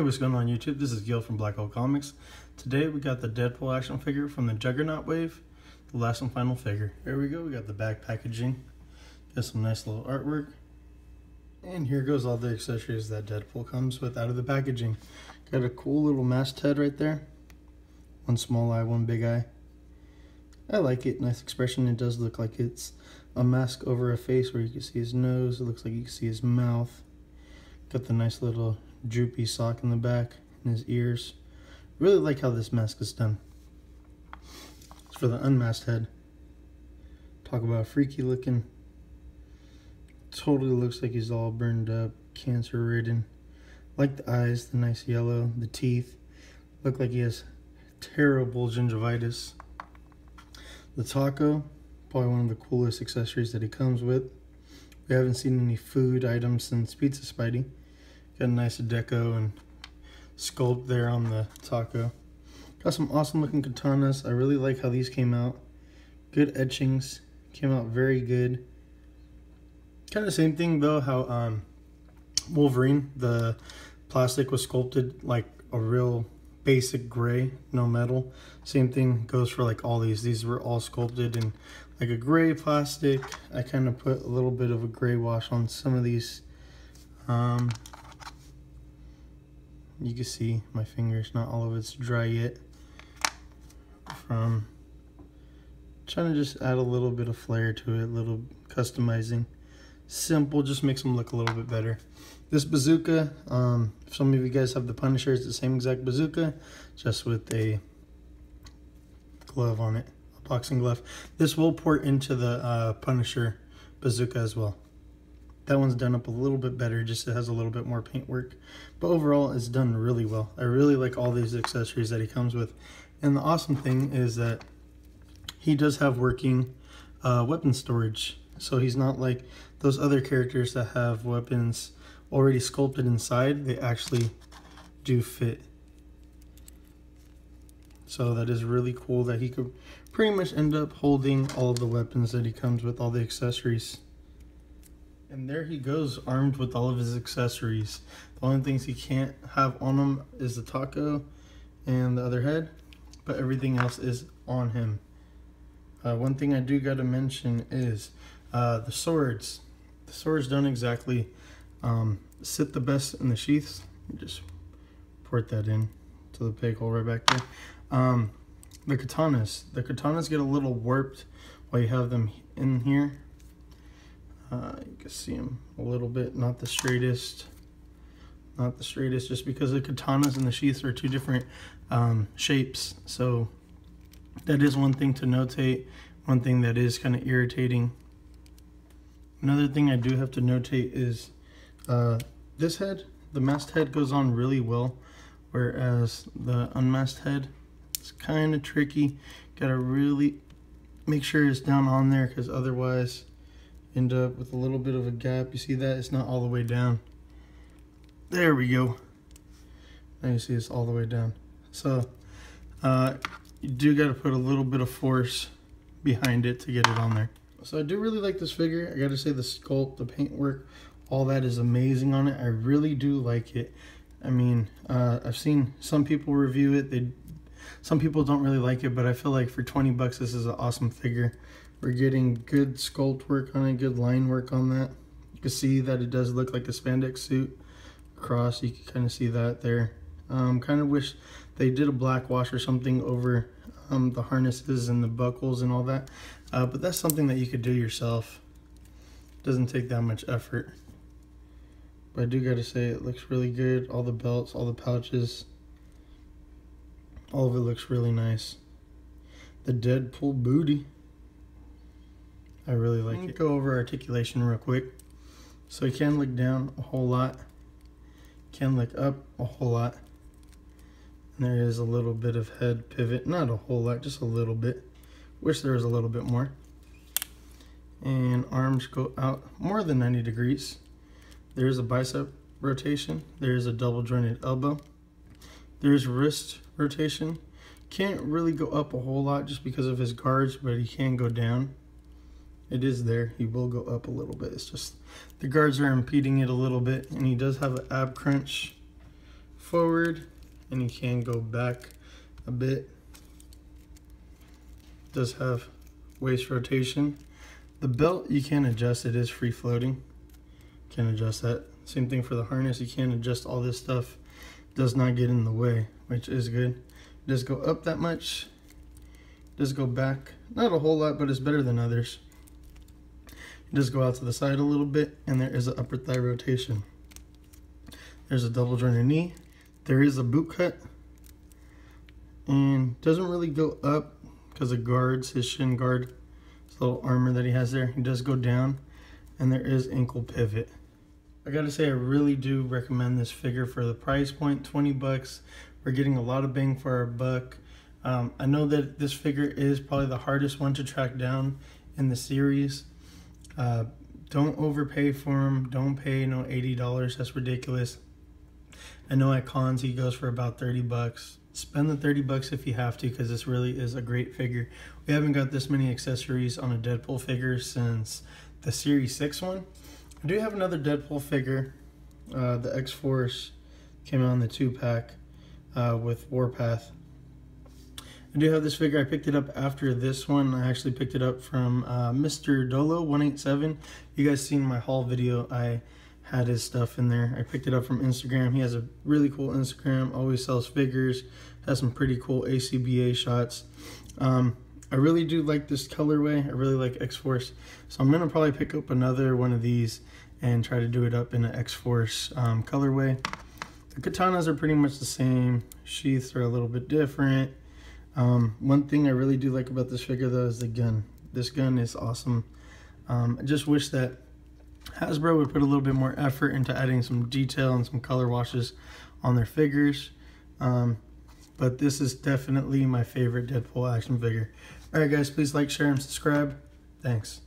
what's going on YouTube? This is Gil from Black Hole Comics. Today we got the Deadpool action figure from the Juggernaut wave, the last and final figure. Here we go, we got the back packaging, got some nice little artwork, and here goes all the accessories that Deadpool comes with out of the packaging. Got a cool little masthead right there, one small eye, one big eye. I like it, nice expression. It does look like it's a mask over a face where you can see his nose, it looks like you can see his mouth. Got the nice little droopy sock in the back and his ears. Really like how this mask is done. It's for the unmasked head. Talk about freaky looking. Totally looks like he's all burned up, cancer ridden. Like the eyes, the nice yellow, the teeth. Look like he has terrible gingivitis. The taco, probably one of the coolest accessories that he comes with. We haven't seen any food items since Pizza Spidey. Got a nice deco and sculpt there on the taco. Got some awesome looking katanas. I really like how these came out. Good etchings. Came out very good. Kind of same thing though, how Wolverine, the plastic was sculpted like a real basic gray, no metal. Same thing goes for like all these. These were all sculpted in like a gray plastic. I kind of put a little bit of a gray wash on some of these. You can see my fingers, not all of it's dry yet. From trying to just add a little bit of flair to it, a little customizing. Simple, just makes them look a little bit better. This bazooka, if some of you guys have the Punisher, it's the same exact bazooka, just with a glove on it, a boxing glove. This will port into the Punisher bazooka as well. That one's done up a little bit better, just it has a little bit more paint work. But overall, it's done really well. I really like all these accessories that he comes with. And the awesome thing is that he does have working weapon storage. So he's not like those other characters that have weapons already sculpted inside. They actually do fit. So that is really cool that he could pretty much end up holding all of the weapons that he comes with, all the accessories. And there he goes, armed with all of his accessories. The only things he can't have on him is the taco and the other head, but everything else is on him. One thing I do gotta mention is the swords. The swords don't exactly sit the best in the sheaths. Just port that in to the peg hole right back there. The katanas get a little warped while you have them in here. You can see them a little bit, not the straightest, just because the katanas and the sheaths are two different shapes. So that is one thing to notate, one thing that is kind of irritating. Another thing I do have to notate is this head, the masked head goes on really well, whereas the unmasked head, it's kind of tricky. Gotta really make sure it's down on there, because otherwise end up with a little bit of a gap. You see that? It's not all the way down. There we go. Now you see it's all the way down. So you do got to put a little bit of force behind it to get it on there. So I do really like this figure. I got to say the sculpt, the paintwork, all that is amazing on it. I really do like it. I mean, I've seen some people review it. Some people don't really like it, but I feel like for 20 bucks, this is an awesome figure. We're getting good sculpt work on it, good line work on that. You can see that it does look like a spandex suit across. You can kind of see that there. Kind of wish they did a black wash or something over the harnesses and the buckles and all that. But that's something that you could do yourself. Doesn't take that much effort. But I do gotta say it looks really good. All the belts, all the pouches, all of it looks really nice. The Deadpool booty, I really like it. Go over articulation real quick. So you can look down a whole lot, can look up a whole lot. And there is a little bit of head pivot, not a whole lot, just a little bit. Wish there was a little bit more. And arms go out more than 90 degrees. There's a bicep rotation. There's a double jointed elbow. There's wrist rotation. Can't really go up a whole lot just because of his guards, but he can go down. It is there. He will go up a little bit. It's just the guards are impeding it a little bit, and he does have an ab crunch forward and you can go back a bit. It does have waist rotation. The belt you can adjust, it is free floating. Can adjust that. Same thing for the harness, you can adjust all this stuff. Does not get in the way, which is good. It does go up that much. It does go back, not a whole lot, but it's better than others. It does go out to the side a little bit, and there is an upper thigh rotation. There's a double jointed knee. There is a boot cut, and doesn't really go up because it guards his shin guard. This little armor that he has there. He does go down, and there is ankle pivot. I gotta say, I really do recommend this figure for the price point, 20 bucks. We're getting a lot of bang for our buck. I know that this figure is probably the hardest one to track down in the series. Don't overpay for him. Don't pay no $80. That's ridiculous. I know at cons he goes for about 30 bucks. Spend the 30 bucks if you have to, because this really is a great figure. We haven't got this many accessories on a Deadpool figure since the Series 6 one. I do have another Deadpool figure. The X-Force came out in the 2-pack with Warpath. I do have this figure. I picked it up after this one. I actually picked it up from Mr. Dolo 187. You guys seen my haul video. I had his stuff in there. I picked it up from Instagram. He has a really cool Instagram, always sells figures, has some pretty cool ACBA shots. I really do like this colorway. I really like X-Force. So I'm gonna probably pick up another one of these and try to do it up in an X-Force colorway. The katanas are pretty much the same. Sheaths are a little bit different. One thing I really do like about this figure though is the gun. This gun is awesome. I just wish that Hasbro would put a little bit more effort into adding some detail and some color washes on their figures. But this is definitely my favorite Deadpool action figure. Alright guys, please like, share, and subscribe. Thanks.